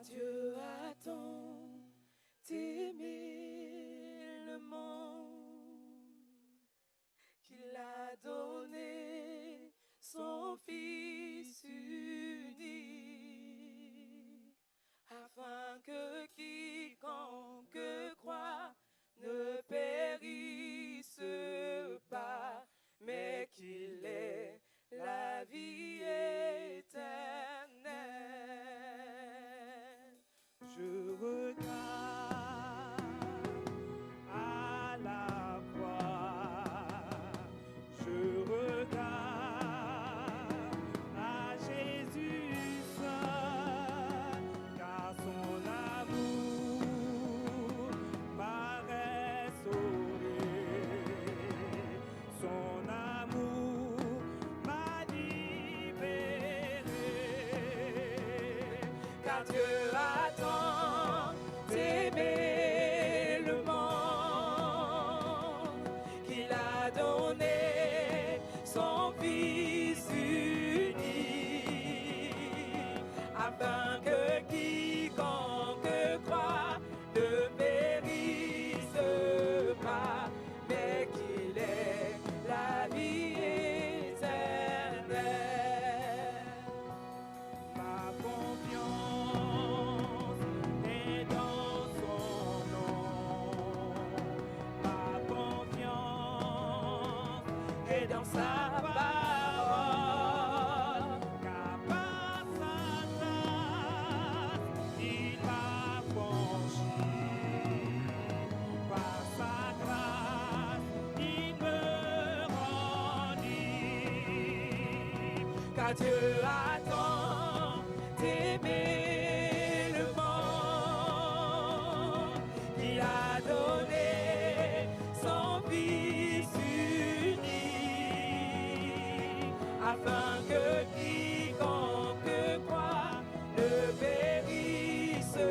Dieu a tant aimé le monde qu'il a donné son Fils unique, afin que quiconque croit ne périsse pas, mais qu'il ait la vie éternelle. Je regarde à la croix, je regarde à Jésus seul, car son amour m'a restauré, son amour m'a libéré, car Dieu a tant aimé le monde qu'il a donné son Fils unique, afin que quiconque croit ne périsse pas, mais qu'il ait la vie éternelle. Ma confiance est dans son nom, ma confiance est dans sa parole, car par sa grâce il m'a franchi, par sa grâce il me rend libre, car Dieu a tant aimé le monde qu'il a donné son Fils unique, afin que quiconque croit ne périsse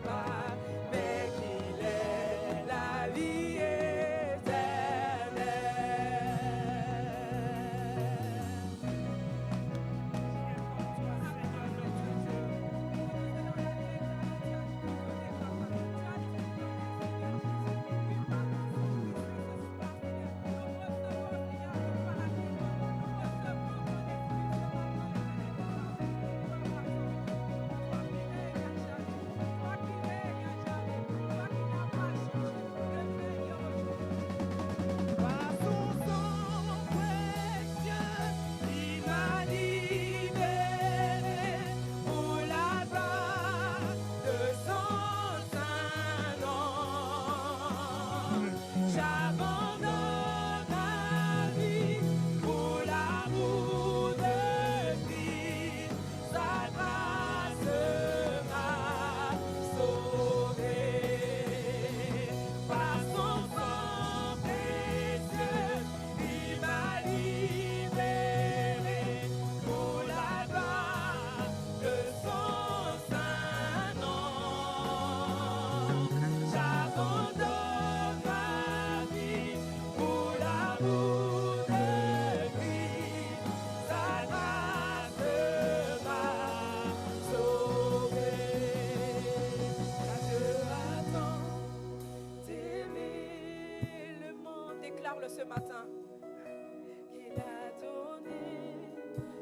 pas, mais qu'il ait la vie Par son sang précieux, il m'a libéré pour la gloire de son saint nom. J'abandonne ma vie pour l'amour de Christ, sa grâce m'a sauvé. Par son sang précieux, il m'a libéré pour la gloire de son saint nom. J'abandonne ma vie pour l'amour de Christ, sa grâce m'a sauvé. Car Dieu a tant aimé le monde, déclare-le ce matin, qu'il a donné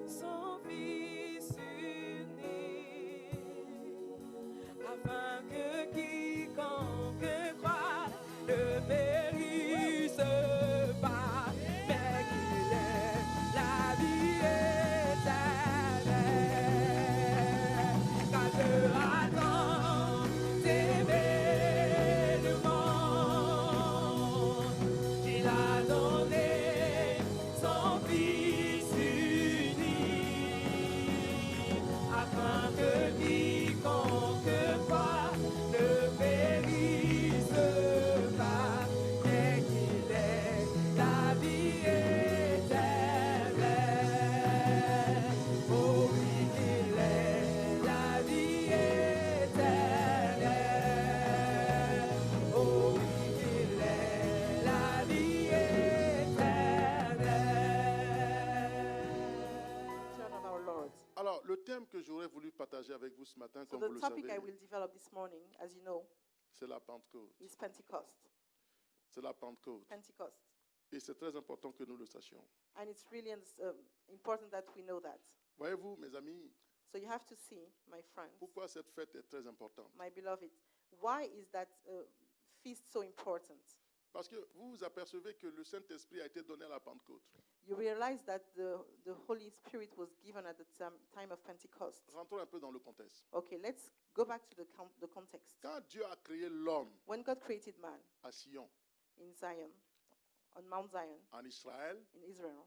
son Fils unique, afin que quiconque croit ne périsse pas, mais qu'il ait la vie éternelle. Car Dieu a tant aimé le monde qu'il a donné partager avec vous ce matin, So comme the vous le topic I savez, will develop this morning, as you know, c'est la Pentecôte. is Pentecost. C'est la Pentecôte. Pentecost. Et c'est très important que nous le sachions. And it's really important that we know that. Voyez-vous, mes amis, So you have to see, my friends, pourquoi cette fête est très importante. my beloved, why is that feast so important? Parce que vous vous apercevez que le Saint-Esprit a été donné à la Pentecôte. You realize that the Holy Spirit was given at the time of Pentecost. Rentrons un peu dans le contexte. Okay, let's go back to the context. Quand Dieu a créé l'homme When God created man à Sion, in Zion, on Mount Zion, en Israël, in Israel,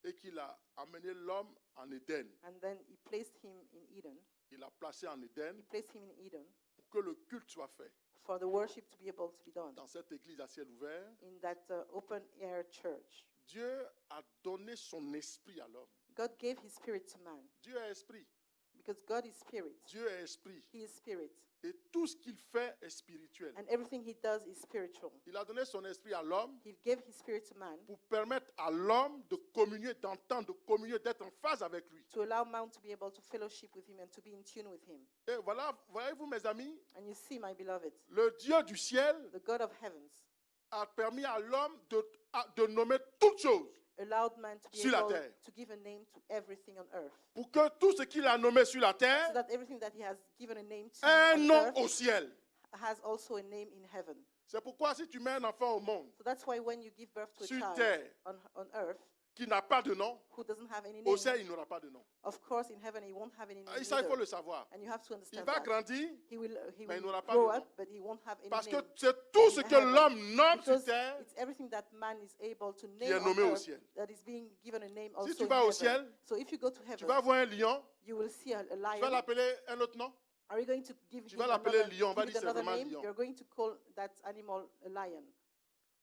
et qu'il a amené l'homme en Éden, and then he placed him in Eden, il l'a placé en Éden he placed him in Eden pour que le culte soit fait for the worship to be able to be done dans cette église à ciel ouvert. in that open-air church. Dieu a donné son esprit à l'homme. God gave his spirit to man Dieu est esprit. because God is spirit. Dieu est esprit. He is spirit. Et tout ce qu'il fait est spirituel. And everything he does is spiritual. Il a donné son esprit à l'homme He gave his spirit to man pour permettre à l'homme de communier, d'entendre, de communier, d'être en phase avec lui. to allow man to be able to fellowship with him and to be in tune with him. Et voilà, voyez-vous mes amis, And you see, my beloved, le Dieu du ciel the God of heavens a permis à l'homme de nommer toutes choses allowed man to be Sur la able terre. to give a name to everything on earth. pour que tout ce qu'il a nommé sur la So terre that everything that he has given a name to ait un on nom earth au ciel. has also a name in heaven. C'est pourquoi si tu mets un enfant au monde So that's why when you give birth to a Sur child terre. on earth qui n'a pas de nom, who doesn't have any au name, ciel il n'aura pas de nom. of course in heaven he won't have any name Et ça, il faut either. le savoir. And you have to Il understand va that. grandir He will mais il n'aura pas grow de up, nom. but he won't have any Parce que name. c'est tout ce que heaven. l'homme nomme sur Because terre it's everything that man is able to qui est name nommé on au earth ciel. that is being given a name also Si tu in vas au heaven. ciel, So if you go to tu heaven, vas voir un lion, you will see a tu vas lion. l'appeler un autre nom. Are you going to give Tu him vas l'appeler another, lion, on va give dire it c'est another vraiment name? lion. You're going to call that animal a lion.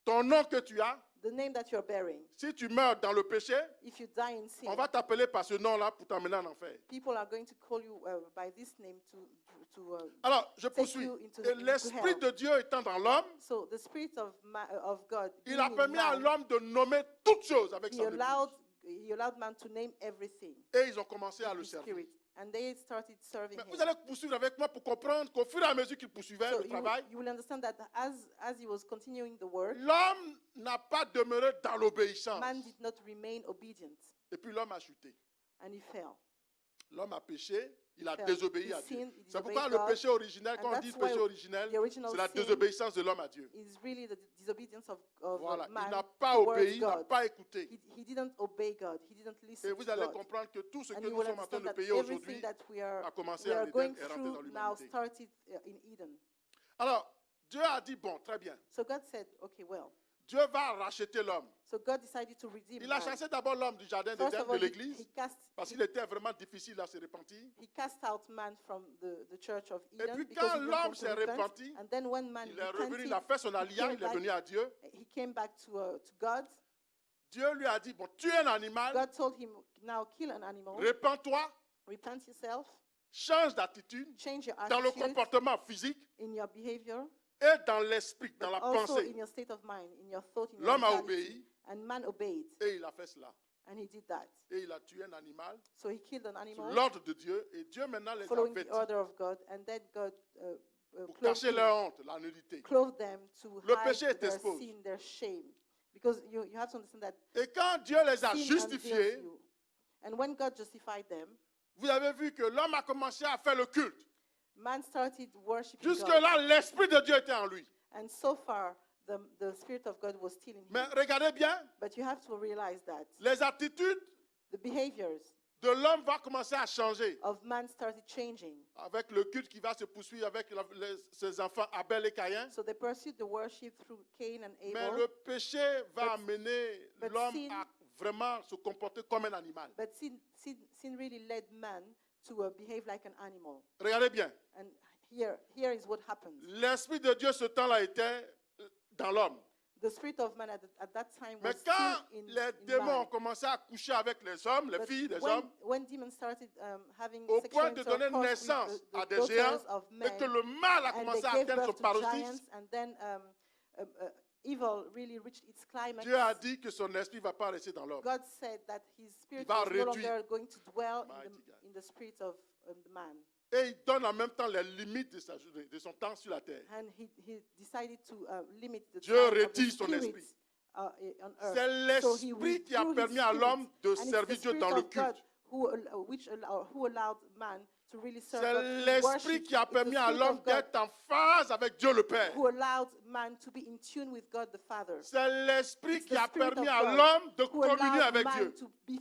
Ton nom que tu as, The name that you're bearing. si tu meurs dans le péché, If you die in sin, on va t'appeler par ce nom-là pour t'emmener en enfer. people are going to call you by this name to Alors, je take poursuis. you into Et l'Esprit hell. de Dieu étant dans l'homme, So the Spirit of God, il a being in permis à man, l'homme de nommer toutes choses avec he son épouse. allowed man to name everything Et ils ont commencé à with le his servir. spirit. And they started serving Mais him. vous allez poursuivre avec moi pour comprendre qu'au fur et à mesure qu'il poursuivait So le travail, you will understand that as he was continuing the work, l'homme n'a pas demeuré dans l'obéissance. man did not remain obedient, Et puis l'homme a chuté. and he fell. L'homme a péché, il a fell. désobéi He à Dieu. sinned, he C'est pourquoi disobeyed le God. péché originel, And quand on dit that's why péché originel, the original c'est la sin désobéissance de l'homme à Dieu. is really the disobedience of Voilà, il man n'a pas towards obéi, il n'a God. pas écouté. He didn't obey God. He didn't listen Et vous to allez God. comprendre que tout ce And que you nous will sommes en train understand de that payer everything aujourd'hui that a commencé we en are Éden going et rentré dans through now l'humanité. started in Eden. Alors, Dieu a dit, bon, très bien. So God said, okay, well. Dieu va racheter l'homme. So God decided to redeem Il a man. chassé d'abord l'homme du jardin First d'Éden, of de all, l'église, he cast parce qu'il était vraiment difficile à se repentir. he cast out man from the church of Et Eden puis because quand he didn't l'homme want to s'est repent. repenti, And then when man il est revenu, repented, il a fait son alliance, il est venu à Dieu. he came back to God. Dieu lui a dit, bon, tu es un animal, God told him, now kill an animal, repens-toi, repent yourself, change d'attitude change your dans le attitude comportement physique in your behavior, et dans l'esprit, dans but la also pensée. in your state of mind, in your thought, in your L'homme a mentality. obéi And man obeyed, et il a fait cela. and he did that. Et il a tué un animal So he killed an sur animal, l'ordre de Dieu et Dieu maintenant les a following the vêtis order of God, and then God pour clothed cacher him. leur honte, la nudité. Clothe them to Le hide péché est their exposé. sin, their shame. Because you have to understand that Et quand Dieu les a sin justifiés, unveils you. And when God justified them, vous avez vu que l'homme a commencé à faire le culte. man started worshiping God. Jusque-là, l'Esprit de Dieu était en lui. And so far, the Spirit of God was still in Mais him. regardez bien, But you have to realize that les attitudes the behaviors de l'homme vont commencer à changer of man started changing. avec le culte qui va se poursuivre avec ses enfants Abel et Caïn. So they pursued the worship through Cain and Mais Abel. le péché va But- amener but l'homme sin- à vraiment se comporter comme un animal. But sin really led man to behave like an animal. Regardez bien, And here is what happened. l'Esprit de Dieu ce temps-là était dans l'homme. The spirit of man at that time Mais was quand still in les in démons ont man. commencé à coucher avec les hommes, les But filles des hommes, when demons started having au sexual point de donner intercourse naissance with à the des géants, daughters of et que men, le mal a and they commencé à gave atteindre son birth to paroxysme, giants, and then evil really reached its climax. Dieu a dit que son esprit ne va pas rester dans l'homme. God said that his spirit va was no réduire. longer going to dwell Mighty God. in the spirit of the man. Et il donne en même temps les limites de son temps sur la terre. And he decided to limit the Dieu time of the retire son spirit, esprit. on earth. C'est So he l'esprit qui a withdrew his permis à spirit, l'homme de and it's the servir Dieu spirit dans le of God culte. who allowed man to really serve C'est God through l'esprit worship. qui a It's the permis à spirit l'homme of God d'être en phase avec Dieu le Père. who allowed man to be in tune with God the Father. C'est l'esprit It's qui the a spirit permis of à God l'homme de who communier allowed avec man Dieu. to be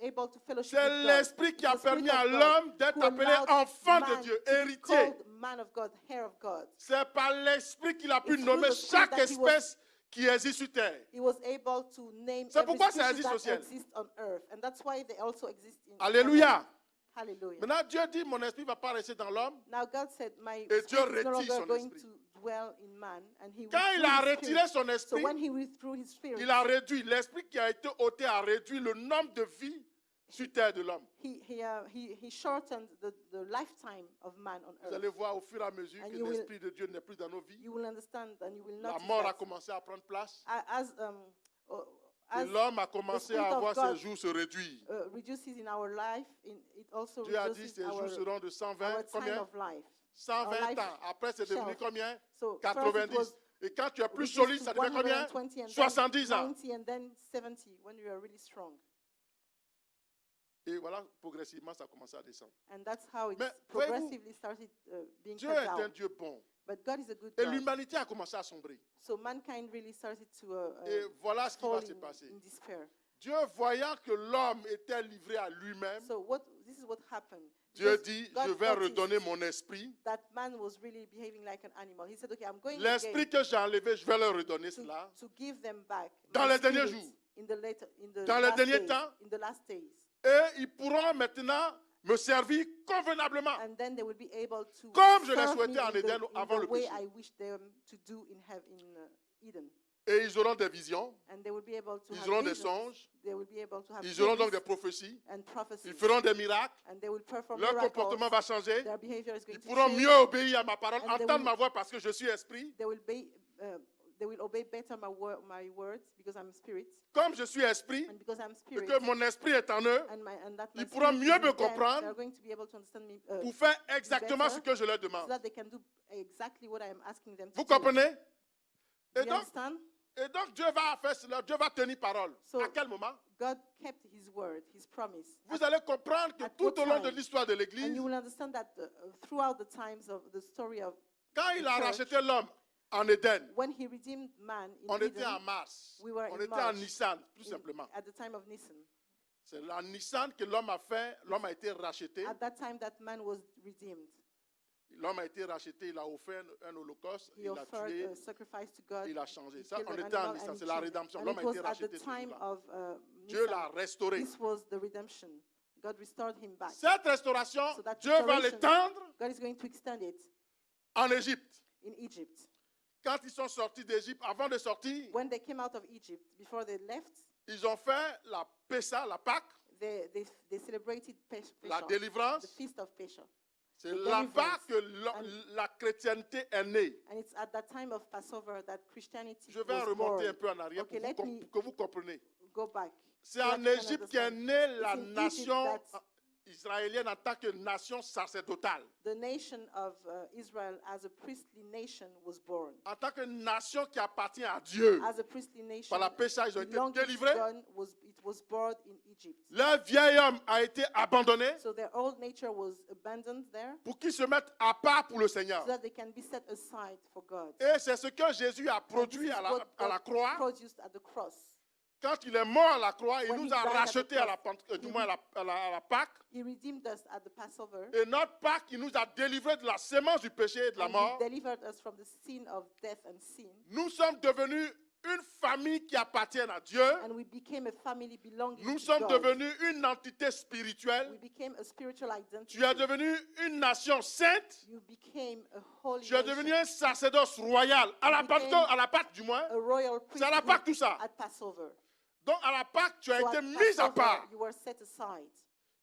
able to fellowship C'est with God. l'esprit qui a It's the spirit permis à of God l'homme d'être who appelé allowed enfant de man Dieu, to be héritier. called man of God, heir of God. C'est par l'esprit qu'il a pu It's through nommer the spirit chaque that he was- espèce qui existe sur terre. He was able to name C'est every pourquoi ça species existe au that ciel. exists on earth, and that's why they also exist in Alléluia. heaven. Hallelujah. Maintenant, Dieu dit, mon esprit ne va pas rester dans l'homme. Now God said, my Et Dieu spirit is no retire longer son going esprit. to dwell in man, and he Quand il a withdrew his retiré spirit. son So esprit, when he withdrew his spirit, il a réduit. L'esprit qui a été ôté a réduit le nombre de vies sur terre de l'homme. he shortened the lifetime of man on Vous earth. allez voir au fur et à mesure And que you will- l'esprit de Dieu n'est plus dans nos vies. You will understand and you will La notice mort a that commencé à prendre place. As Et l'homme a commencé Spirit à of voir God ses jours se réduire. reduces in our life, it also Dieu a dit reduces ses jours our seront de 120, time combien? of life. 120 our life ans. Après, c'est devenu shelf. combien? So first it 90. was Et quand tu es plus reduced solide, to ça devient combien? 120 and then 70 ans. 90 and then 70 when you are really strong. Et voilà, progressivement, ça a commencé à descendre. And that's how it Mais progressively started being Dieu cut est un down. Dieu bon. But God is a good Et God. l'humanité a commencé à sombrer. So mankind really started to Et voilà ce qui va fall se passer. in despair. Dieu, voyant que l'homme était livré à lui-même, So this is what happened. Dieu Because dit, God je vais noticed redonner mon esprit. that man was really behaving like an animal. He said, okay, I'm going L'esprit again que j'ai enlevé, je vais leur redonner to, cela. to give them back Dans my les derniers spirit jours. in the Dans les last derniers days, temps. in the last days. Et ils pourront maintenant me servir convenablement. And then they will be able to Comme je l'ai serve souhaité me en in Éden the avant le way péché. I wish them to do in Eden. Et ils auront des visions, And they will be able to ils have auront des visions. songes, They will be able to have ils auront donc dreams des prophéties, and prophecies. ils feront des miracles, And they will perform leur miracles. comportement va changer, Their behavior is going ils to pourront change. mieux obéir à ma parole, And they entendre will- ma voix parce que je suis esprit. They will obey better my words because I'm spirit. Comme je suis esprit, And because I'm et spirit, que mon esprit est en eux, and that my ils pourront spirit mieux is me in them, comprendre they're going to be able to understand me pour faire exactement better, ce que je leur so demande. that they can do exactly what I am asking them to Vous do. comprenez? Do Et you donc, understand? Dieu va faire cela, Dieu va tenir parole. So- À quel moment? God kept his word, his promise. Vous allez comprendre que at tout what au long de time? l'histoire de And l'Église, you will understand that throughout the times of the story of quand il a church, racheté l'homme en Éden, when he redeemed man in on était Eden, en mars, we were on in était en March, Nissan, tout in- simplement. at the time of Nisan. C'est la Nissan que l'homme a fait, l'homme a été racheté. At that time, that man was redeemed. L'homme a été racheté, il a offert un holocauste, He il a offered tué, a sacrifice to God. il a changé. He Ça, killed on an était en animal Nissan, and c'est he la changed. rédemption. And L'homme it a was été at the racheté ce time jour-là. of Dieu Nisan. l'a restauré. This was the redemption. God restored him back. Cette restauration, So that Dieu va restoration- l'étendre God is going to extend it en Égypte. in Egypt. Quand ils sont sortis d'Égypte, avant de sortir, When they came out of Egypt, before they left, ils ont fait la Pessa, la Pâque, they celebrated la Pesach, the délivrance. feast of Pesach. C'est the là-bas deliverance. que la chrétienté est née. And it's at that time of Passover that Christianity Je vais was remonter born. un peu en arrière Okay, pour let me que vous compreniez. go back. C'est so that en you can Égypte qu'est understand. née la It's in Egypt nation that- israélienne en tant que nation sacerdotale. The nation of Israel as a priestly nation was born. En tant que nation qui appartient à Dieu. As a priestly nation, Par la Pessa, ils ont été belonging to délivrés. God, it was born in Egypt. Leur vieil homme a été abandonné So their old nature was abandoned there pour qu'ils se mettent à part pour le Seigneur. so that they can be set aside for God. Et c'est ce que Jésus a And this produit is à what la God croix. produced at the cross. Quand il est mort à la croix, il When nous he a died at the rachetés à la, cross, du moins à la Pâque. He redeemed us at the Passover. Et notre Pâque, il nous a délivrés de la sémence du péché et de la And mort. he delivered us from the sin of death and sin. Nous sommes devenus une famille qui appartient à Dieu. And we became a family belonging Nous to sommes God. devenus une entité We spirituelle. became a spiritual identity. Tu es devenu une nation sainte. You became a holy Tu es devenu nation, un sacerdoce royal. À la Pâque, du moins. a royal C'est à la priesthood Pâque tout ça. at Passover. Donc à la Pâque, tu as So été at mis à Passover, part. you were set aside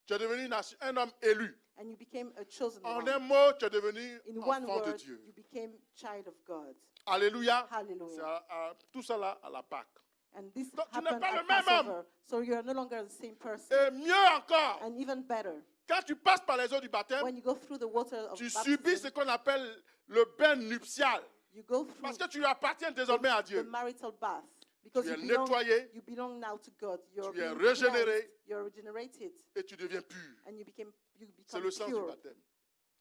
Tu es devenu un homme élu. and you became a chosen En one. un mot, tu es devenu In one enfant de word, Dieu. you became child of God. Alléluia. Hallelujah. C'est tout ça là à la Pâque. And this Donc, tu n'es happened pas at le même homme. Passover. So you are no longer the same person. Et mieux encore, And even better, quand tu passes par les eaux du baptême, when you go through the water of tu subis ce baptism, qu'on appelle le bain nuptial. you go through Parce que tu appartiens désormais à the Dieu. marital bath. Because Tu es you nettoyé, belong now to God. You're tu es being régénéré. cleansed, you're regenerated, et tu deviens pur. and you C'est become le sens du pure. baptême.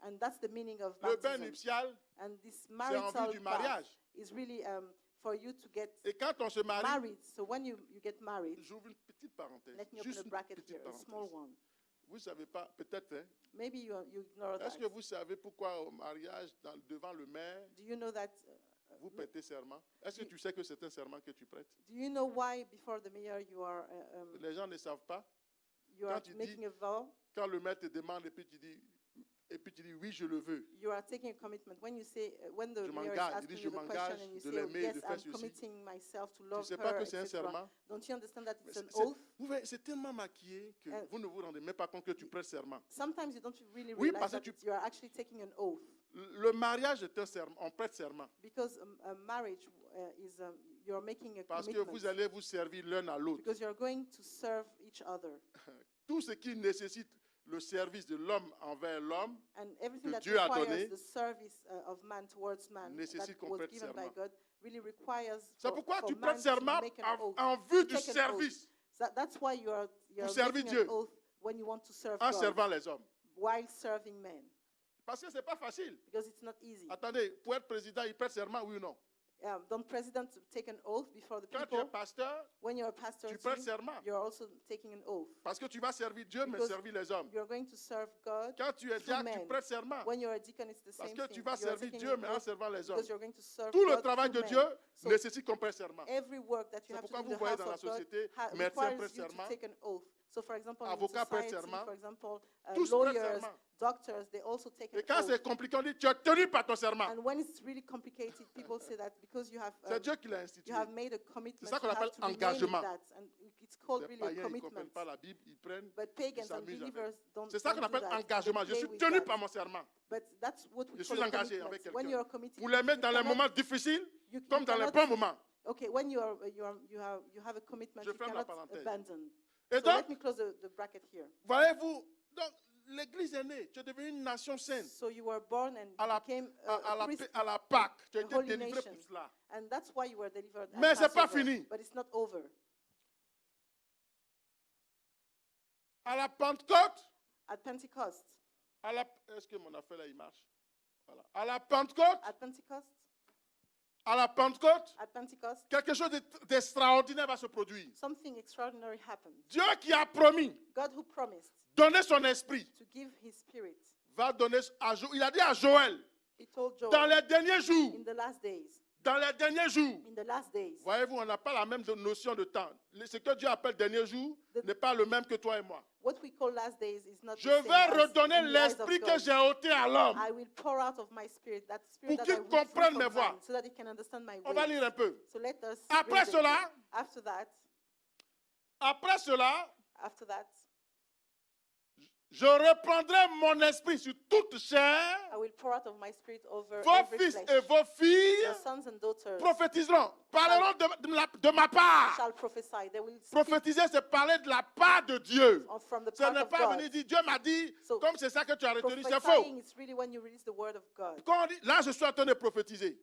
And that's the meaning of Le bain baptism. nuptial, And this c'est en vue marital du bath mariage. is really for you to get Et quand on se marie, married. So when you get married, j'ouvre une petite parenthèse. let me open Juste a une bracket petite here, a parenthèse. small one. Vous ne savez pas, peut-être, hein, Maybe you ignore that. est-ce que vous savez pourquoi au mariage, devant le maire, Do you know that? vous prêtez serment? Est-ce que tu sais que c'est un serment que tu prêtes? Do you know why before the mayor you are Les gens ne savent pas. Quand tu dis- making a vow? Quand le maire te demande et puis tu dis oui, je le veux. You are taking a commitment. When you say, when the Je mayor is m'engage, il asking dit, you je the question m'engage and you de say, oh, l'aimer et yes, de faire I'm ceci. committing myself to Tu ne love sais pas her, que c'est un etc. serment? Don't you understand that Mais it's an c'est- oath? vous voyez, c'est tellement maquillé que vous ne vous rendez même pas compte que tu prêtes serment. Sometimes you don't really Oui, realize parce que that you are actually taking an oath. Le mariage est un serment, on prête serment. Because a marriage is, you're making a Parce que commitment. vous allez vous servir l'un à l'autre. Because you're going to serve each other. Tout ce qui nécessite le service de l'homme envers l'homme And everything que that Dieu a requires donné the service of man towards man nécessite that qu'on was prête given by serment. God really requires C'est pourquoi for tu man prêtes serment to make an oath. en vue to du take an service, oath. That's why you're servir making Dieu. an oath when you want to serve en God servant les hommes. while serving men. Parce que ce n'est pas facile. Because it's not easy. Attendez, pour être président, il prête serment, oui ou non? Don't president take an oath before the Quand tu es people? pasteur, When you're a pastor, tu too, prêtes serment. you're also taking an oath. Parce que tu vas servir Dieu, mais Because servir les hommes. You're going to serve God. Quand tu es through diacre, tu men. prêtes serment. When you're a deacon, it's the Parce same que thing. tu vas You're servir taking Dieu, an mais en oath servant les hommes. because you're going to serve Tout le God travail through de men. Dieu So nécessite qu'on prête serment. every work that you C'est have to pourquoi do vous in the voyez house dans la of God société, requires médecins prêtent you to serment, take an oath. So, for example, in avocats prêtent society, serment, for example, tous prêtent lawyers, serment. doctors, they also take an Et quand oath. c'est compliqué, on dit tu es tenu par ton serment. And when it's really complicated, people say that because you have C'est Dieu qui l'a institué. you have made a commitment, ça qu'on you have appelle to remain in engagement. that, and it's called Les really a païens, ils ne comprennent commitment. pas la Bible, ils prennent. But pagans and s'amusent avec. believers don't. C'est ça don't qu'on do appelle that. engagement. They Je play suis with tenu that. par mon serment. But that's what we Je call suis a engagé commitment. avec When quelqu'un. you're committed, Pour les mettre dans you les cannot- moments difficiles, you comme dans les cannot- bons moments. Okay, when you have a commitment, Je you ferme la cannot parenthèse. abandon. Et So let donc, me close the bracket here. voyez-vous, donc l'Église est née. Tu es devenu une nation sainte. So you were born and À la, became à a priest, à la Pâque. Tu as a été holy délivré nation. pour cela. and that's why you were delivered. at Mais c'est pas Passover. fini. But it's not over. À la Pentecôte, At Pentecost, est-ce que mon affaire là, il marche? Voilà. À la Pentecôte, at Pentecost, à la Pentecôte, quelque chose d'extraordinaire va se produire. something extraordinary happened. Dieu qui a promis God who promised donner son esprit to give his spirit, va donner à il a dit à Joël, he told Joel, dans les derniers jours, in the last days, voyez-vous, on n'a pas la même notion de temps. Ce que Dieu appelle dernier jour n'est pas le même que toi et moi. what we call last days is not Je the same vais as redonner in the eyes of l'esprit que God. j'ai ôté à l'homme. I will pour out of my spirit, that spirit Pour that I qu'il will free comprenne from mes voix. man, so that he can understand my On va ways. lire un peu. So let us Après read it. cela, After that, after that, je reprendrai mon esprit sur toute chair. I will pour out of my spirit over Vos every fils flesh. et vos filles Your sons and daughters prophétiseront, parleront de ma part. shall prophesy. They will speak Prophétiser, c'est parler de la part de Dieu. from the Ce part n'est of pas God. venir dire Dieu m'a dit, So, comme c'est ça que tu as retenu, c'est faux. Prophesying is really when you release the word of God. Quand on dit, là, je suis en train de prophétiser.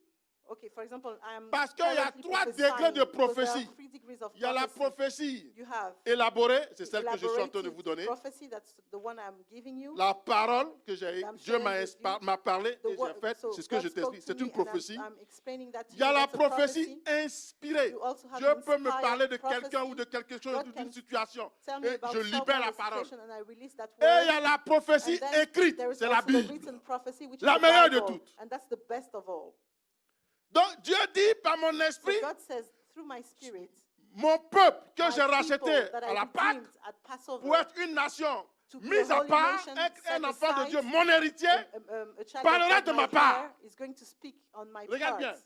Okay, for example, I am Parce qu'il y a currently 3 prophesying degrés de because there are prophétie. 3 degrees of Il y a la prophecy. prophétie You have élaborée, c'est celle que je suis en train de elaborated vous donner. prophecy, that's the one I'm giving you. La parole que I'm Dieu sharing m'a with you. m'a parlé The et word- j'ai fait, so c'est ce que God je spoke t'explique. to C'est me une and I'm- prophétie. I'm explaining that to Il y a you. la That's a prophétie inspirée. You also have Dieu an peut me inspired parler de quelqu'un prophecy. ou de quelque chose, God d'une can situation. Tell me Et about je libère la someone, a parole. situation, and I release that Et il word. y a la prophétie And then écrite, there is c'est la also the Bible. written prophecy, which La is the meilleure de Bible, toutes. and that's the best of all. Donc Dieu dit par mon So esprit, God says, through my spirit, mon peuple que my j'ai racheté people that à I la Pâque redeemed at Passover, pour être une nation to be mise a à holy part, nation, être set un enfant de aside, Dieu, mon héritier, a child parlera of de God, ma my part. heir, is going to speak on my Regarde bien. part.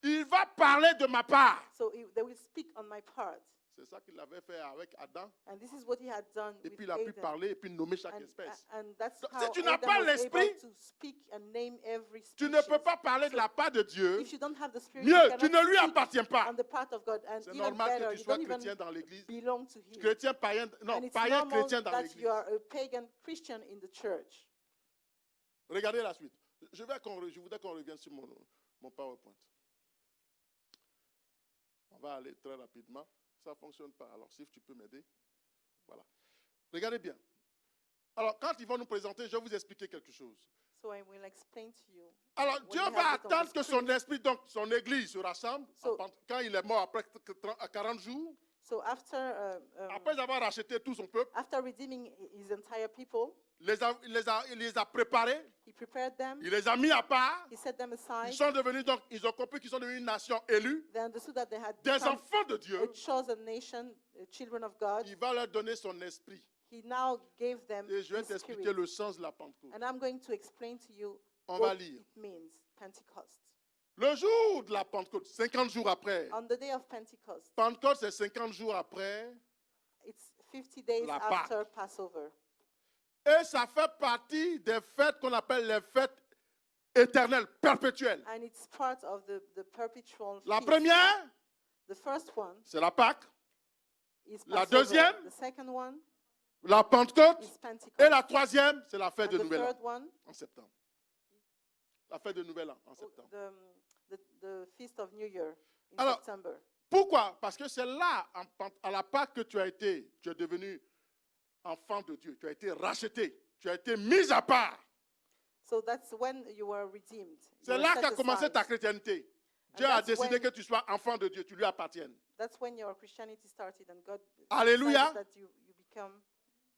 Il va parler de ma part. So they will speak on my part. C'est ça qu'il avait fait avec Adam. And this is what he had done Et with puis il a pu Adam. parler et puis nommer chaque espèce. And that's Donc, how si tu n'as Adam pas was l'esprit, able to speak and name every Tu species. ne peux pas parler de la part de Dieu. If you don't have the spirit, Mieux, you tu cannot ne lui speak appartiens pas. on the part of God. And C'est even normal better, que tu you sois don't chrétien even dans l'église. belong to him. Chrétien païen, non, And it's païen normal chrétien dans that l'église. you are a pagan Christian in the church. Regardez la suite. Je voudrais qu'on revienne sur mon PowerPoint. On va aller très rapidement. Ça ne fonctionne pas. Alors, si tu peux m'aider. Voilà. Regardez bien. Alors, quand ils vont nous présenter, je vais vous expliquer quelque chose. So I will explain to you. Alors, when Dieu we va have it on the attendre que son screen. esprit, donc son église se rassemble. So- Quand il est mort après 40 jours, So after après avoir racheté tout son peuple, after redeeming his entire people, il les a préparés, he prepared them. il les a mis à part. He set them aside. Ils sont devenus, donc, ils ont compris qu'ils sont devenus une nation élue, They understood that they had des become enfants de Dieu. a chosen nation, children of God. Il va leur donner son esprit. He now gave them Et je vais his t'expliquer spirit. le sens de la Pentecôte. And I'm going to explain to you On va what lire. it means, Pentecost. Le jour de la Pentecôte, 50 jours après. On the day of Pentecost, Pentecôte, c'est 50 jours après. it's 50 days La after Passover. Et ça fait partie des fêtes qu'on appelle les fêtes éternelles, perpétuelles. And it's part of the perpetual La feast. première, The first one c'est la Pâque. is La Passover. deuxième, The second one La Pentecôte. is Pentecost. Et la troisième, c'est la fête And de the Nouvel An, third one, en septembre. La fête de Nouvel An, en septembre. the Feast of New Year in Alors, September. Pourquoi? Parce que c'est là, à la Pâque, que tu es devenu enfant de Dieu. Tu as été racheté. Tu as été mis à part. So that's when you were redeemed. You C'est were là set qu'a commencé aside. ta chrétienté. And Dieu a that's décidé when- que tu sois enfant de Dieu, tu lui appartiennes. That's when your Christianity started and God Alléluia. decided that you become.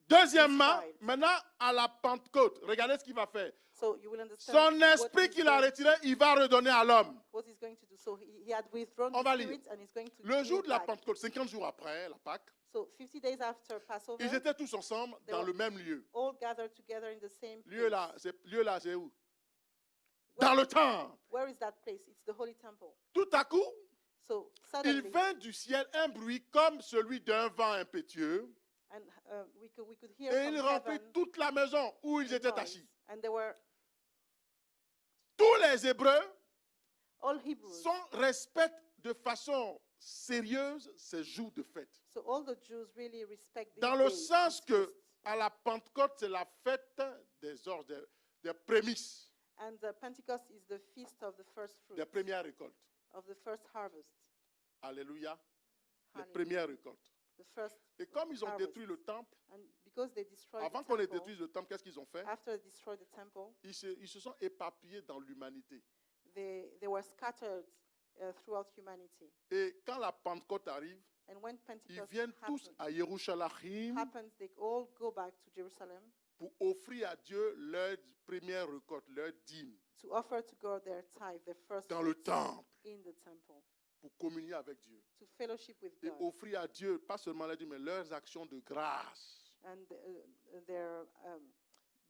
Deuxièmement, Child. maintenant à la Pentecôte, regardez ce qu'il va faire. So you will understand Son esprit qu'il a retiré, il va redonner à l'homme. what he's going to do. So he had withdrawn On the va lire. spirit and he's going to Le give jour it de la back. Pentecôte, 50 jours après la Pâque, So 50 days after Passover, ils étaient tous ensemble They dans were- le même lieu. all gathered together in the same Lieu place. là, c'est où? Where- Dans le temple. Where is that place? It's the Holy Temple. Tout à coup, So il suddenly, vint du ciel un bruit comme celui d'un vent impétueux, and we could hear et from il remplit heaven toute la maison où ils a étaient noise. assis. And there were Tous les Hébreux all Hebrews. respectent de façon sérieuse ces jours de fête. So all the Jews really respect these Dans le days, sens these que feasts. à la Pentecôte, c'est la fête des ordres, des prémices, And Pentecost is the feast of the first fruit, des premières récoltes. of the first harvest. Alléluia. Les Hallelujah. premières récoltes. The first Et comme ils ont harvest. détruit le temple, And because they destroyed avant the qu'on ait temple, détruit le temple, qu'est-ce qu'ils ont fait? after they destroyed the temple, Ils se sont éparpillés dans l'humanité. they were scattered throughout humanity. Et quand la Pentecôte arrive, And when ils Pentecost viennent tous à Yerushalayim happens, they all go back to Jerusalem pour offrir à Dieu leur première récolte, leur dîme, to offer to God their tithe, their first dans le fruits temple, in the temple, pour communier avec Dieu. to fellowship with Et God. offrir à Dieu, pas seulement leur dîme, mais leurs actions de grâce, And their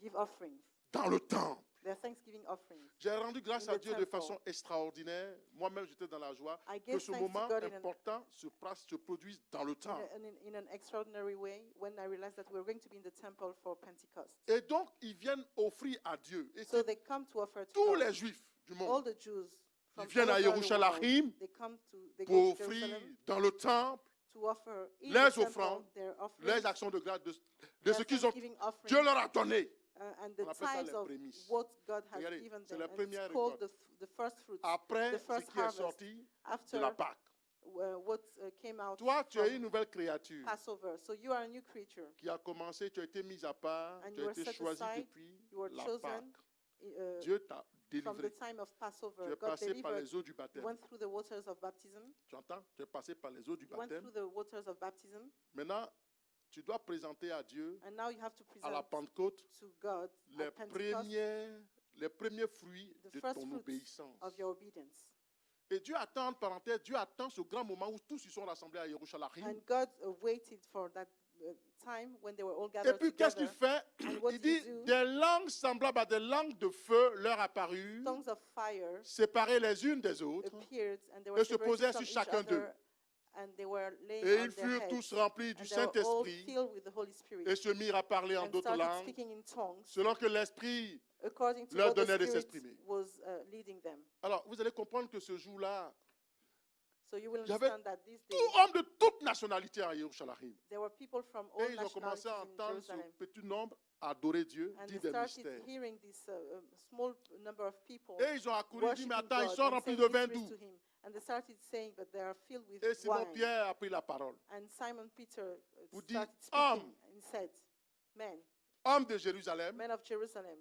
give offerings, dans le temple. their Thanksgiving offerings. J'ai rendu grâce In à the Dieu de temple. façon extraordinaire. Moi-même, j'étais dans la joie I que gave ce thanks moment to God important se produise dans le temple. in an extraordinary way when I realized that we were going to be in the temple for Pentecost. Et donc, ils viennent offrir à Dieu. Et So c'est they come to offer to tous God. les Juifs du All monde the Jews from viennent all à over the world, Yerushalayim they pour go to offrir Jerusalem dans le temple to offer in les the temple offrandes, their offerings, les actions de grâce de their ce qu'ils ont, Thanksgiving offerings, Dieu leur a donné. and the On appelle ça tithes les of prémices. what God has Regardez, given c'est them. la And première it's called récolte. the first fruits. Après The ce first qui est harvest. sorti de After la Pâque. what came out Toi, tu from es une nouvelle créature Passover. So you are a new creature. qui a commencé, tu as été mise à part, And tu you as were été set choisi aside, depuis you were la chosen, Pâque. Dieu t'a from the délivré. time of Passover. Tu es God passé par delivered. les eaux du You baptême. went through the waters of baptism. Tu entends? Tu es passé par les eaux du You went baptême. through the waters of baptism. Maintenant, tu dois présenter à Dieu, And now you have to à la present Pentecôte, to God les at Pentecost premiers fruits the de first ton fruits obéissance. of your obedience. Et Dieu attend, en parenthèse, Dieu attend ce grand moment où tous ils sont rassemblés à Yerushalayim. And God waited for that time when they were all Et gathered puis, qu'est-ce qu'il together. fait? And what Il did he dit, do? des langues semblables à des langues de feu leur apparurent, Tongues of fire séparées les unes des autres. appeared, and they Et were se posaient separated from sur each chacun d'eux. other, and they were laying Et on ils their furent heads. tous remplis du And they were all Saint-Esprit filled with the Holy Spirit et se mirent à parler en and d'autres started langues, speaking in tongues selon que l'Esprit according to leur what the donnait de Spirit s'exprimer. was leading them. Alors, vous allez comprendre que ce jour-là, So you will il y avait understand that this tout day homme de toute nationalité à Yerushalayim. there were people from all Et ils ont commencé nationalities à in entendre ce Jerusalem. petit nombre adorer Dieu, And dire they des started mystères. hearing this small number of people Et ils ont accouru et dit, mais worshiping attends, ils God sont and remplis saying de vin mysteries doux. to him. And they started saying, but they are filled with Et Simon wine. Pierre a pris la parole. And Simon Peter Vous dites, started speaking hommes, and said, men, hommes de Jérusalem, men of Jerusalem,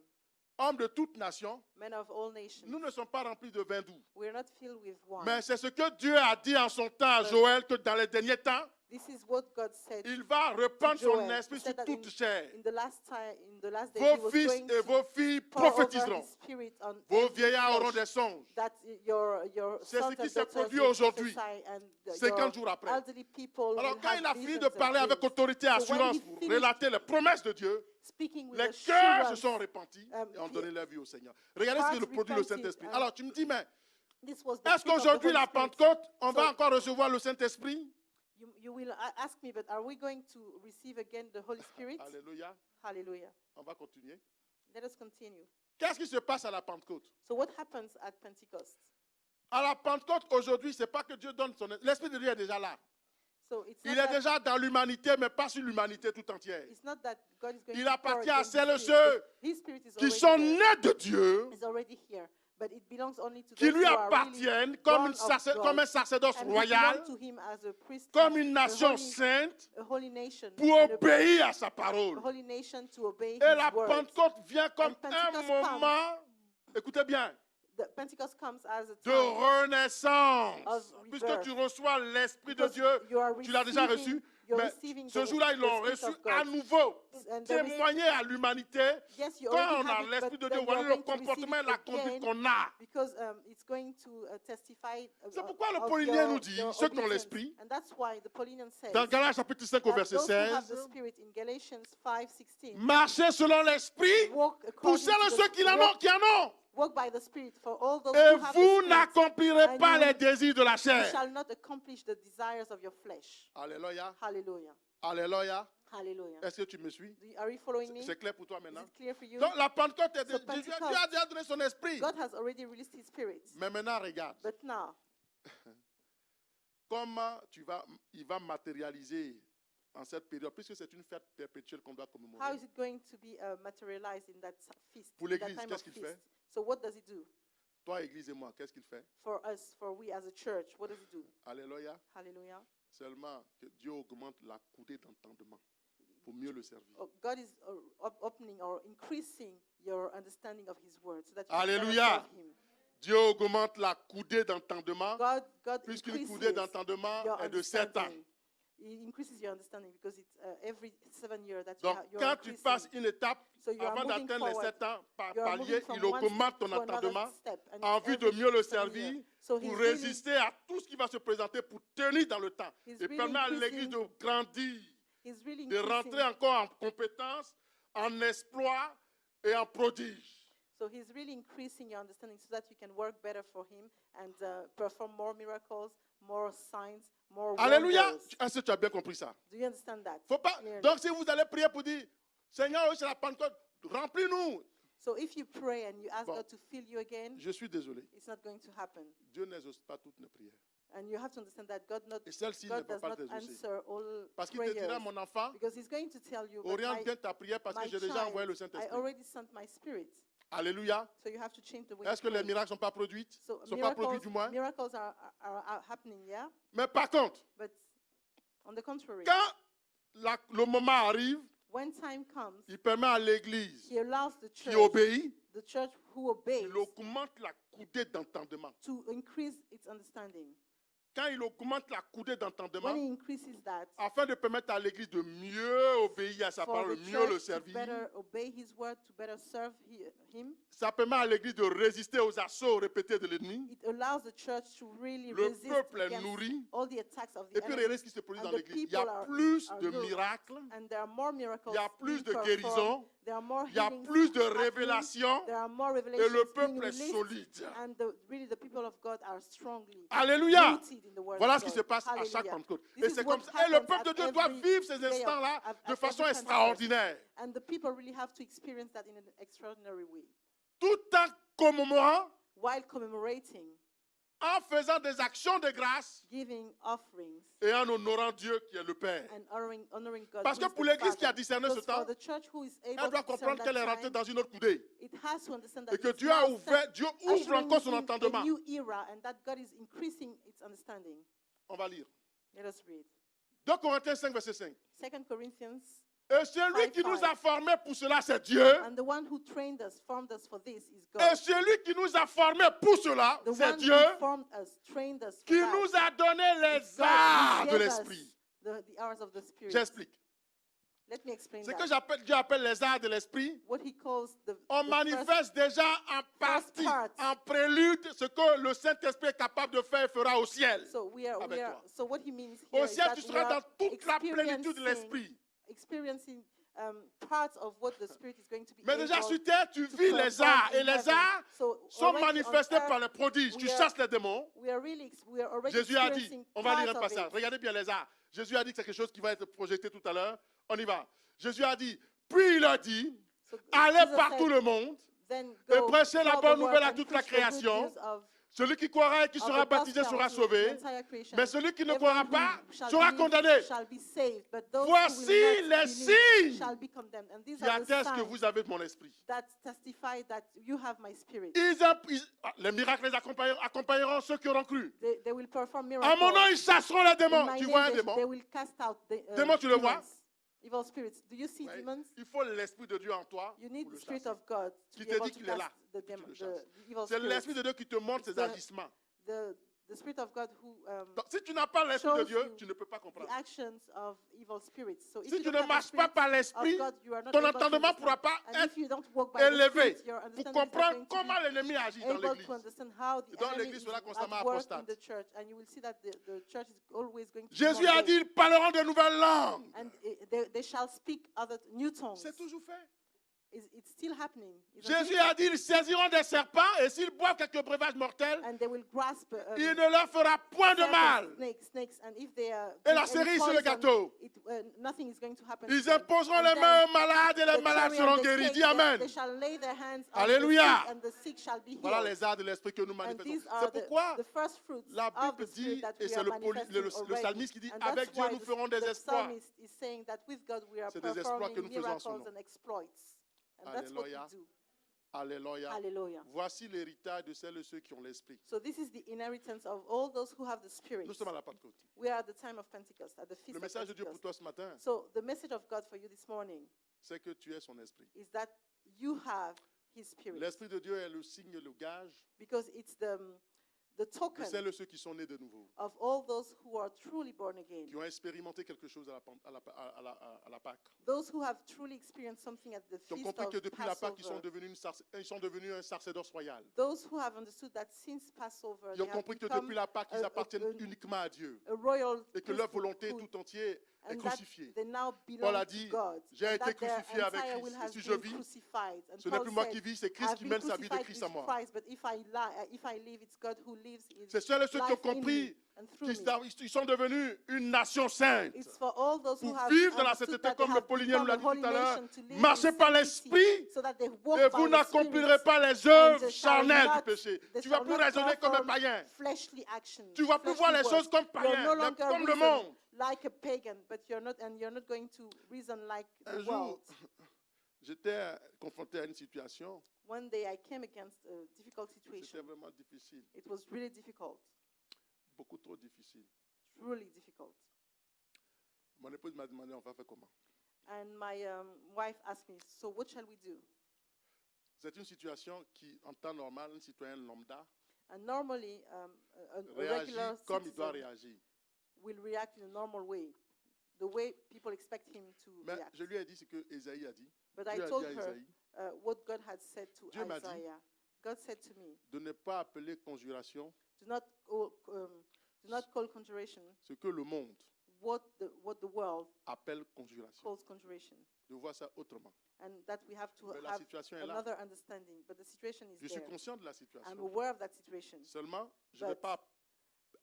hommes de toute nation, men of all nations, nous ne sommes pas remplis de vin doux. we are not filled with wine. Mais c'est ce que Dieu a dit en son temps à Joël, que dans les derniers temps, This is what God said il va répandre to son Joel. esprit He sur said that toute chair. in the last time, in the last days, he Vos was fils going et to vos filles pour over prophétiseront. his spirit on Vos every vieillards auront flesh, des songes. that your C'est ce sons qui and s'est daughters produit will aujourd'hui, prophesy, and 50 jours your après. elderly people Alors will quand il a have fini de visions and parler avec dreams. autorité et So when assurance he pour finished relater les promesses de Dieu, speaking with les cœurs se assurance, sont repentis et ont donné leur vie au Seigneur. Regardez ce que hearts produit le repented, Saint-Esprit. and Alors tu me dis, mais this was the est-ce fruit of the qu'aujourd'hui, Holy la Spirit. Pentecôte, on va So- encore recevoir le Saint-Esprit? You will ask me, but are we going to receive again the Holy Spirit? Alléluia. Hallelujah. On va continuer. Let us continue. Qu'est-ce qui se passe à la Pentecôte? So what happens at Pentecost? À la Pentecôte, aujourd'hui, c'est pas que Dieu donne son... L'Esprit de Dieu est déjà là. So it's Il not est that- déjà dans l'humanité, mais pas sur l'humanité tout entière. It's not that God is going Il to pour appartient à again celles et His Spirit, ceux because His Spirit is qui already sont there. nés de Dieu, It's already here, but it belongs only to qui those lui who are really appartiennent comme, born of God, comme un sacerdoce and who royal, belong to Him as a priest, comme une nation sainte, a holy nation, pour and obéir à sa a parole. holy nation to obey Et His la word. Pentecôte vient comme And un Pentecost moment, écoutez bien, The Pentecost comes as a de time renaissance. of Puisque rebirth. tu reçois l'Esprit de Because Dieu, you are tu l'as déjà receiving- reçu, you're mais receiving ce the- jour-là, ils the l'ont Spirit reçu of God. à nouveau pour And there is- témoigner à l'humanité Yes, you quand already on a have it, l'Esprit but de then Dieu, you are voilà le going to receive comportement et it la conduite again qu'on a. because it's going to testify. C'est pourquoi le of Paulinien your- nous dit, your ceux qui ont obedience. l'Esprit, And that's why the Paulinian says dans Galates chapitre 5 au that verset those who have the 16, Spirit in Galatians 5:16 marchez selon l'Esprit walk pour according celles et to ceux the qui en ont, qui en ont. walk by the Spirit for all those Et who have vous the Spirit. n'accomplirez and pas you- les désirs de la You chair. shall not accomplish the desires of your flesh. Alléluia. Hallelujah. Alléluia. Hallelujah. Est-ce que tu me suis? Are you following me? C'est clair pour toi Is maintenant? it clear for you? Donc la Pentecôte, So Dieu a Pentecost- déjà donné son esprit. God has already released His Spirit. Mais maintenant, regarde. But now, Comment il va matérialiser en cette période, puisque c'est une fête perpétuelle qu'on doit how commémorer. is it going to be materialized in that feast? Pour in that l'Église, time qu'est-ce of qu'il feast? fait? So what does He do Toi, Église et moi, qu'est-ce qu'il fait? for us, for we as a church? What does He do? Alléluia. Hallelujah. Seulement que Dieu augmente la coudée d'entendement pour mieux le servir. Oh, God is opening or increasing your understanding of His word, so that you can better Alléluia. serve Him. Dieu augmente la coudée d'entendement, God puisqu'une increases coudée d'entendement your est de 7 ans. understanding. He increases your understanding because it's every 7 years that Donc, you are quand tu increasing. passes une étape, So you are avant moving d'atteindre les forward. 7 ans, par You are palier, moving from il one augmente step ton to another entendement step, and en it's vue de every mieux le 7 servir, years. So pour he's really- résister à tout ce qui va se présenter, pour tenir dans le temps. He's Et really permet à increasing- l'Église de grandir, He's really de increasing. rentrer encore en compétence, en exploit et en prodige. So He's really increasing your understanding so that you can work better for Him and perform more miracles, more signs, more Alléluia. wonders. Est-ce que tu as bien compris ça? Do you understand that? Faut pas. clearly? Donc, si vous allez prier pour dire, Seigneur, oui, c'est la Pentecôte, remplis-nous. So if you pray and you ask Bon. God to fill you again, Je suis désolé. it's not going to happen. Dieu n'exauce pas toutes nos prières. And you have to understand that God Et celle-ci ne God va does pas not t'exaucer. answer all Parce qu'il te dira, prayers. mon enfant, Because He's going to tell you, but oriente my, bien ta prière parce que my j'ai déjà child, envoyé le I Saint-Esprit. already sent my Spirit. Alléluia. So you have to change the way Est-ce que you les pray. miracles ne sont pas produits? So Ne sont pas produits du moins? miracles are happening, yeah? Mais par contre, But on the contrary, quand le moment arrive, when time comes, il permet à l'Église He allows the qui church, obéit, the church who obeys, il augmente la coudée d'entendement. to increase its understanding. Quand il augmente la coudée d'entendement, When He increases that, afin de permettre à l'Église de mieux obéir à sa for parole, the mieux le church to servir, better obey His word, to better serve Him, ça permet à l'Église de résister aux assauts répétés de l'ennemi. it allows the church to really Le resist peuple est against nourri. all the attacks of the Et puis, enemy. regardez ce qui se produit And dans the l'Église. Il y people a are- plus are de nourished. miracles, And there are more miracles il y a plus being de performed. guérisons, There are more Il y a healings plus de happening, révélations there are more et le revelations being peuple est released, solide. and really the people of God are strongly Alléluia. rooted in the word Voilà of ce qui God. se passe à chaque Hallelujah. Pentecôte. This Et is c'est what comme ça. Et le happens peuple de at Dieu doit every vivre ces day of- instants-là at de every façon Pentecost. extraordinaire. And the people really have to experience that in an extraordinary way. Tout en commémorant, While commemorating, en faisant des actions de grâce giving offerings, et en honorant Dieu qui est le Père. and honoring God. Parce who que is pour the l'église qui a Father. discerné ce Because for temps, the church who is elle able doit to discern comprendre that qu'elle est rentrée time, dans une autre coudée. it has to understand that Et que it's Dieu a now ouvert, Dieu ouvre ushering encore son in a entendement. new era, and that God is increasing its understanding. On va lire. Let us read. 2 Corinthiens 5, verset 5. 2 Corinthians, Et celui qui nous 5. a formés pour cela, c'est Dieu. and the one who trained us, formed us for this is Et God. celui qui nous a formés pour cela, The c'est one Dieu who formed us, trained us for qui that. nous a donné les It's God who arts de gave us l'esprit. the hours of the Spirit. J'explique. Let me explain Ce que that. Dieu appelle les arts de l'esprit, What he calls on the manifeste déjà en partie, part. en prélude, ce que le Saint-Esprit est capable de faire et fera au ciel. So avec toi. So what he means here Au is ciel, that tu we seras are dans toute la plénitude de l'esprit. experiencing parts of what the Spirit is going to be Mais déjà able sur terre, tu to vis les perform arts. in Et les heaven. arts So sont already on manifestés earth, par les prodiges. Tu we are- chasses les démons. we are already Jésus a dit, experiencing on va lire un part of passage. it. Regardez bien les arts. Jésus a dit que c'est quelque chose qui va être projeté tout à l'heure. On y va. Jésus a dit, puis il a dit, So allez Jesus par said, tout le monde then et go prêchez la tell the bonne world nouvelle à and toute la preach the good création. news of Celui qui croira et qui of sera the baptisé gospel sera to sauvé. the entire creation. Mais celui qui ne Everyone croira pas who shall sera believe condamné. shall be saved, but those Voici who will not les believe signes shall be condemned. And these qui are the attestent que signs vous avez de mon esprit. that testify that you have my spirit. Les miracles les accompagneront ceux qui auront cru. They will perform À miracles. mon nom, ils chasseront les In démons. my Tu name, vois un they démon? will cast out the Démon, tu le vois? demons, evil spirits. Do you see Ouais. demons? Il faut l'esprit de Dieu en toi You pour need le the spirit chasser. of God to Qui be te able dit to qu'il est là, cast the, tu le the chasses. evil C'est l'esprit spirits. de Dieu qui te montre ses the- agissements. The spirit of God who Donc, si tu n'as pas l'esprit de shows Dieu, you tu ne peux pas the comprendre. actions of evil spirits. So if Si you tu don't ne have the marches pas spirit par of l'esprit, God, you are not ton able to entendement ne pourra understand. pas And être if you don't walk by the élevé spirit, your pour understanding is not comprendre going to comment be l'ennemi agit dans able l'église. to understand how the Et donc, enemy l'église is sera constamment at work in apostate. the church, and you will see that the church is always going to Jésus be a more dit, ils parleront de nouvelles langues. and they shall speak other new tongues. C'est toujours fait. It's still happening. isn't Jésus it? a dit, ils saisiront des serpents et s'ils boivent quelques breuvages mortels, And they will grasp il ne leur fera point de serpents, mal. snakes, and if they Et la drink any cerise sur le poison, gâteau. nothing is going to happen. Ils to them. imposeront And les then mains aux malades et les the malades cherry seront on the guéris. cake, Dis Amen. they shall lay their hands Alléluia. on the sick, and the sick shall be Voilà healed. les arts de l'esprit que nous And manifestons. these are C'est pourquoi the first fruits la of Bible the Spirit dit, that et we c'est are le manifesting le already. psalmiste qui dit, And avec that's Dieu why nous ferons des the exploits. psalmist is saying that with God we are C'est des exploits que performing nous faisons en ce miracles moment. and exploits. And that's what we Alléluia. do. Alléluia. Hallelujah. Voici l'héritage de celles et ceux qui ont l'esprit. So this is the inheritance of all those who have the Spirit. Nous sommes à la Pentecôte. We are at the time of Pentecost, at the feast Le of message de Dieu pour Pentecost. toi ce matin, So the message of God for you this morning c'est que tu es son esprit. is that you have His Spirit, L'esprit de Dieu est le signe, le gage because it's the de token celles et ceux qui sont nés de nouveau, of all those who are truly born again, qui ont expérimenté quelque chose à la Pâque. those who have truly experienced something at the Ils ont feast compris of que depuis la Pâque, ils sont Passover. devenus un sacerdoce royal. Those who have understood that since Passover, Ils ont they have compris que become depuis la Pâque, ils appartiennent a uniquement à Dieu a royal et que leur volonté priesthood, tout entière est and that crucifiée. they now Paul belong a to dit, God. j'ai and été that their crucifié avec entire Christ. will Et has si je been vis, crucified. And ce n'est Paul plus moi said, qui vis, c'est Christ I've qui been mène sa vie de crucified Christ à with moi. Christ, but if I live, it's God who lives in C'est ceux et ceux qui ont life in compris me and through me. qu'ils sont devenus une nation sainte. It's for all those who Pour have vivre dans la understood sainteté that they comme le have Paulinien nous become l'a a dit tout holy à l'heure. nation to live Marchez in par sanctity, l'esprit so that they walk et by vous the n'accomplirez Spirit, pas les and œuvres they shall charnelles du not- péché. they Tu ne vas shall plus not raisonner comme un perform païen. fleshly actions, Tu ne vas plus voir fleshly les choses works. comme You're païens, no longer comme le reason monde. like a pagan, but you're not going to reason like Un the jour, world. j'étais confronté à une situation, One day I came against a difficult c'était situation. vraiment difficile, It was really difficult, beaucoup trop difficile. truly difficult. Mon épouse m'a demandé, on va faire comment? And my wife asked me, so what shall we do? C'est une situation qui, en temps normal, un citoyen lambda And normally, a réagit regular comme il doit citizen réagir. will react in a normal way, the way people expect him to Mais react. je lui ai dit ce que Ésaïe a dit. But Dieu I a told dit à her Ésaïe what God had said to Dieu m'a dit, Isaiah. God said to me, de ne pas appeler conjuration do not call conjuration ce que le monde what the world appelle conjuration. calls conjuration. de voir ça autrement. and that we have to Mais la have situation est là. another understanding. But the situation is Je suis there. conscient de la I'm situation. aware of that situation. Seulement, je ne vais But pas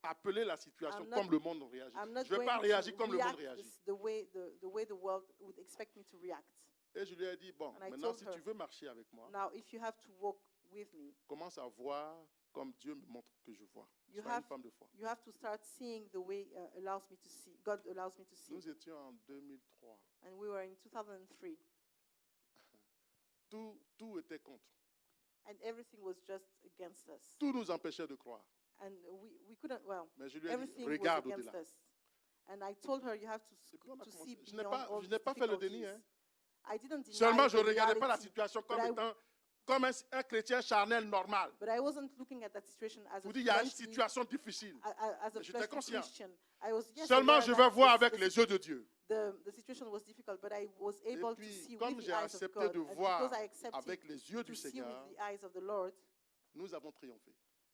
appeler la situation I'm not- comme le monde réagit. I'm not Je ne vais going pas to réagir comme le monde react réagit. the way the world would expect me to react. Et je lui ai dit, bon, And I maintenant, told si her, tu veux marcher avec moi, Now, if you have to walk with me, commence à voir comme Dieu me montre que je vois. You Sois une have- femme de foi. you have to start seeing the way allows me to see. God allows me to see. Nous étions en 2003. And we were in 2003, Tout était contre. and everything was just against us. Tout nous empêchait de croire. And we couldn't, well, Mais je lui ai dit, everything was regarde against au-delà. us. And I told her, you have to, Et puis on a to commencé. see Je n'ai beyond pas, all je these n'ai pas fait le déni. difficulties. Hein. I didn't deny Seulement, je the ne regardais pas la reality, situation comme but I- étant comme un chrétien charnel normal. but I wasn't looking at that situation as Je vous a dis, il y a une fleshly, situation difficile. as a J'étais fleshly conscient. Christian. I was, yes, Seulement, aware je that vais voir this- avec this- les yeux de Dieu. the situation was difficult, but I was Et able to puis, see comme with the j'ai eyes of accepté God. de And voir because I accepted avec les yeux to du see with Seigneur, the eyes of the Lord, nous avons triomphé.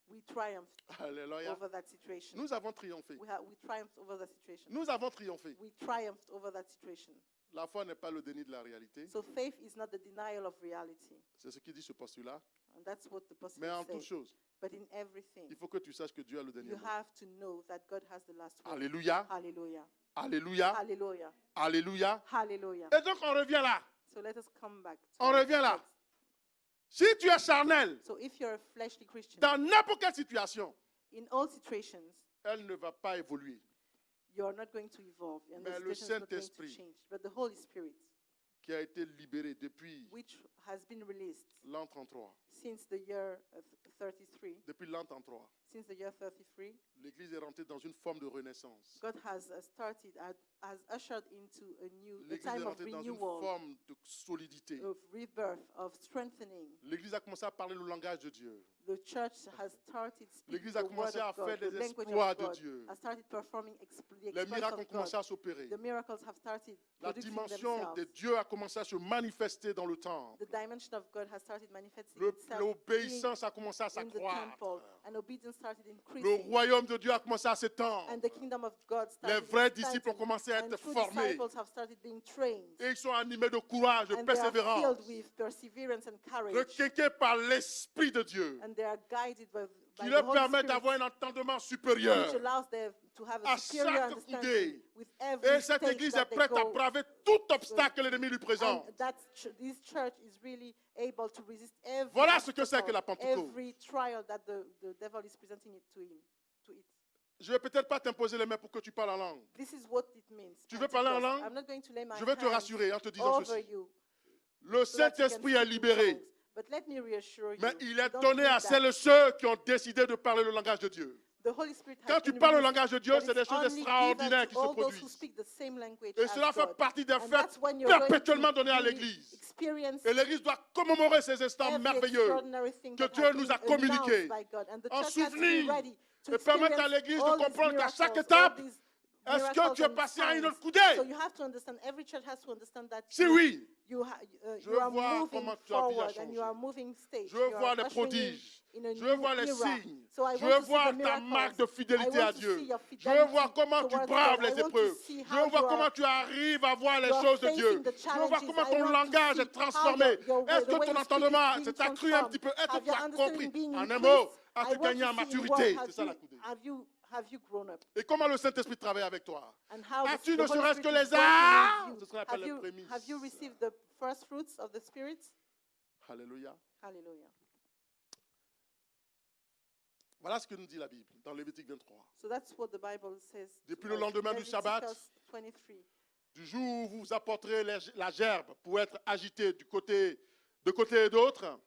we triumphed Alléluia. over that situation. Nous avons triomphé. We triumphed over that situation. Nous avons triomphé. We triumphed over that situation. La foi n'est pas le déni de la réalité. So faith is not the denial of reality. C'est ce qui dit ce postulat. And that's what the Mais apostle en toute said. chose, But in everything, il faut que tu saches que Dieu a le dernier you mot. have to know that God has the last word. Alléluia. Hallelujah. Alléluia. Hallelujah. Alléluia. Hallelujah. Et donc, on revient là. So let us come back. to On our revient là. text. Si tu es charnel, So if you're a fleshly Christian, dans n'importe quelle situation, in all situations, elle ne va pas évoluer. you're not going to evolve. And the Mais le situation is not going to Saint-Esprit, change. But the Holy Spirit, qui a été libéré depuis which has been released l'an 33, since the year 33, depuis l'an 33, since the year 33, l'Église est rentrée dans une forme de renaissance. God has has ushered into a L'Église est time of rentrée dans une renewal, forme de solidité. of rebirth, of strengthening. L'Église a commencé à parler le langage de Dieu. The church has started speaking L'Église a the word commencé à of God, faire the des language exploits of de God, Dieu. has started performing the Les exploits miracles ont of God. commencé à s'opérer. The miracles have started La producing dimension themselves. de Dieu a commencé à se manifester dans le temple. The dimension of God has started manifesting itself L'obéissance a commencé à in the s'accroître. temple, and obedience started Le increasing. royaume de Dieu a commencé à s'étendre. And the kingdom of God Les started vrais disciples ont expanding, commencé à and être true formés. disciples have started being trained. Et ils sont animés de courage, de And they are persévérance, filled with perseverance and courage. requinqués par l'Esprit de Dieu, And they are guided by qui the leur Holy permet Spirit, d'avoir un entendement supérieur. which allows them to have à a superior chaque understanding coudée. with every Et cette stage Église that est they prête à go. braver tout obstacle que l'ennemi lui présente. And this church is really able to resist every Voilà ce que c'est obstacle, que la Pentecôte. every trial that the devil is presenting it to him, to it. Je ne vais peut-être pas t'imposer les mains pour que tu parles en langue. This is what it means. Tu veux parler en Pentecost. langue? I'm not going to lay my Je vais te hands rassurer en te disant over ceci. you Le so that you can Saint-Esprit est speak in libéré, tongues. But let me reassure you, mais il est don't donné think à that. celles et ceux qui ont décidé de parler le langage de Dieu. The Holy Spirit has Quand tu been parles le released, langage de Dieu, but c'est des it's choses only extraordinaires given qui to se all those who produisent. speak the same language Et as cela fait God. partie des And faits that's when you're going perpétuellement to donnés à really l'Église. experience Et l'Église doit commémorer ces instants every merveilleux extraordinary thing que that Dieu has nous been a communiqués. announced by God. And the En church has to be souvenir ready to et permettre à experience l'Église de all these comprendre qu'à chaque miracles, all étape, these est-ce que miracles tu es and passé à une signs. autre coudée? So you have to understand, every church has to understand that Si oui, you je are veux voir moving comment ta vie a forward and you are changé. moving stage. Je veux You voir are les ushering prodiges. in a Je veux new voir les era. signes. So I Je want veux to see voir the ta miracles. marque de fidélité I à want to Dieu. see your Je veux fidelity voir comment tu towards braves God. I les want to épreuves. see Je how veux voir you comment are- tu arrives à voir les you are choses de Dieu. facing the Je veux voir challenges. comment I ton want to langage see est transformé. how Est-ce the que way ton you speak entendement is being s'est accru un petit peu? Est-ce que Have tu your as understanding compris? been En un increased? mot, I as-tu want gagné to en see in what maturité? C'est ça la coudée. have you grown up? Et comment le Saint-Esprit travaille avec toi? And how As-tu the ne Holy serait-ce que Spirit les is working arts? with C'est you? ce qu'on appelle les prémices. Have you received the first fruits of the Spirit? Alléluia. Hallelujah. Voilà ce que nous dit la Bible dans Lévitique 23. So that's what the Bible says. Depuis to le us. lendemain du sabbat, Leviticus 23. Du jour où vous apporterez la gerbe pour être agité de côté et d'autre,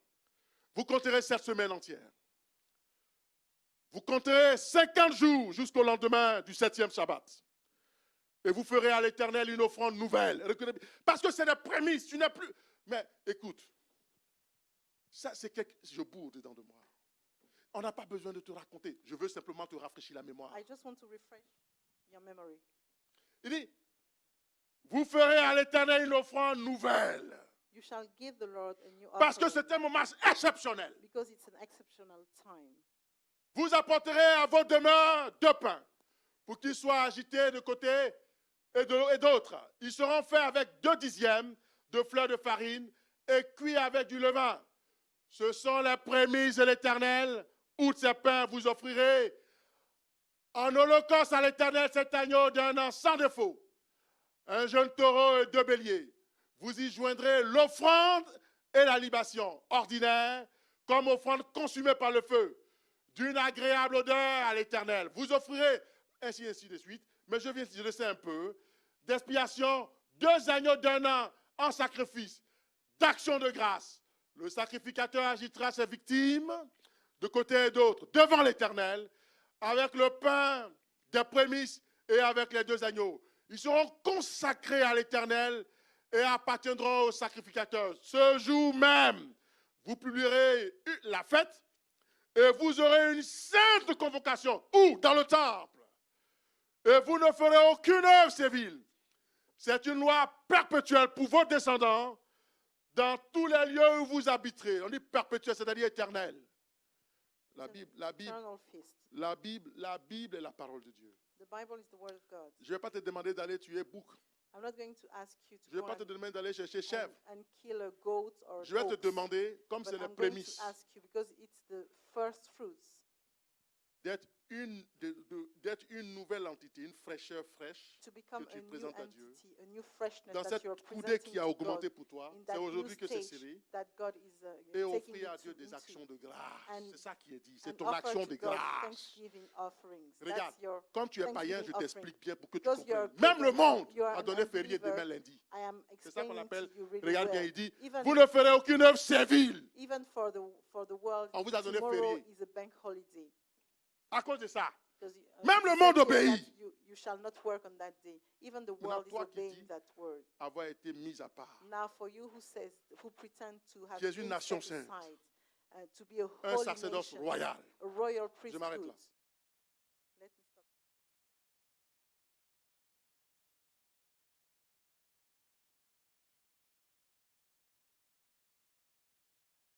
vous compterez 7 semaines entières. Vous compterez 50 jours jusqu'au lendemain du 7e Shabbat. Et vous ferez à l'Éternel une offrande nouvelle. Parce que c'est des prémices, tu n'as plus... Mais écoute, ça c'est quelque... Je bourre dedans de moi. On n'a pas besoin de te raconter. Je veux simplement te rafraîchir la mémoire. I just want to refresh your memory. Il dit, vous ferez à l'Éternel une offrande nouvelle. You shall give the Lord a new Parce que offering c'est un moment exceptionnel. because it's an exceptional time. Vous apporterez à vos demeures 2 pains pour qu'ils soient agités de côté et d'autre. Ils seront faits avec 2 dixièmes de fleurs de farine et cuits avec du levain. Ce sont les prémices de l'Éternel. Outre ces pains, vous offrirez en holocauste à l'Éternel cet agneau d'un an sans défaut, un jeune taureau et 2 béliers. Vous y joindrez l'offrande et la libation ordinaire, comme offrande consumée par le feu, d'une agréable odeur à l'Éternel. Vous offrirez, ainsi de suite, mais je laisser un peu, d'expiation, 2 agneaux d'un an en sacrifice, d'action de grâce. Le sacrificateur agitera ses victimes de côté et d'autre devant l'Éternel, avec le pain des prémices et avec les 2 agneaux. Ils seront consacrés à l'Éternel et appartiendront au sacrificateur. Ce jour même, vous publierez la fête et vous aurez une sainte convocation. Où? Dans le temple. Et vous ne ferez aucune œuvre civile. C'est une loi perpétuelle pour vos descendants dans tous les lieux où vous habiterez. On dit perpétuel, c'est-à-dire éternel. La Bible est la parole de Dieu. The Bible is the word of God. Je ne vais pas te demander d'aller tuer bouc. I'm not going to ask you Je ne to vais go pas te and, demander d'aller chercher chèvre. and kill a goat or Je vais te ox, demander, comme but c'est les I'm going prémices, to ask you because it's the first fruits d'être une nouvelle entité, une fraîcheur fraîche to become que tu a new présentes à Dieu. entity, a new freshness Dans that cette you're coudée presenting qui a to augmenté God pour toi, in c'est that new aujourd'hui que c'est stage scellé. that God is Et taking offrir à you Dieu des into. actions de grâce. And- C'est ça qui est dit. C'est And ton offer action to de God grâce. Thanksgiving offerings. Regarde, That's your comme tu es païen, thanksgiving je offering. t'explique bien pour que tu Because you're a comprennes. Même le pagan, monde you are a an donné férié unbeliever, demain lundi. I am C'est ça qu'on explaining appelle, to you really regarde bien, well. il dit, Even, vous ne ferez aucune œuvre servile even for the world, On vous a donné tomorrow férié. is a bank holiday. à cause de ça. Because Même it le says monde here obéit. that you shall not work on that day. Even the Maintenant, world is toi qui obeying dis- that word. Avoir été mis à part. Now for you who pretend to have Qui es une been nation set sainte. aside, to be a Un holy sacerdoce nation, royal. a royal m'arrête là. priesthood.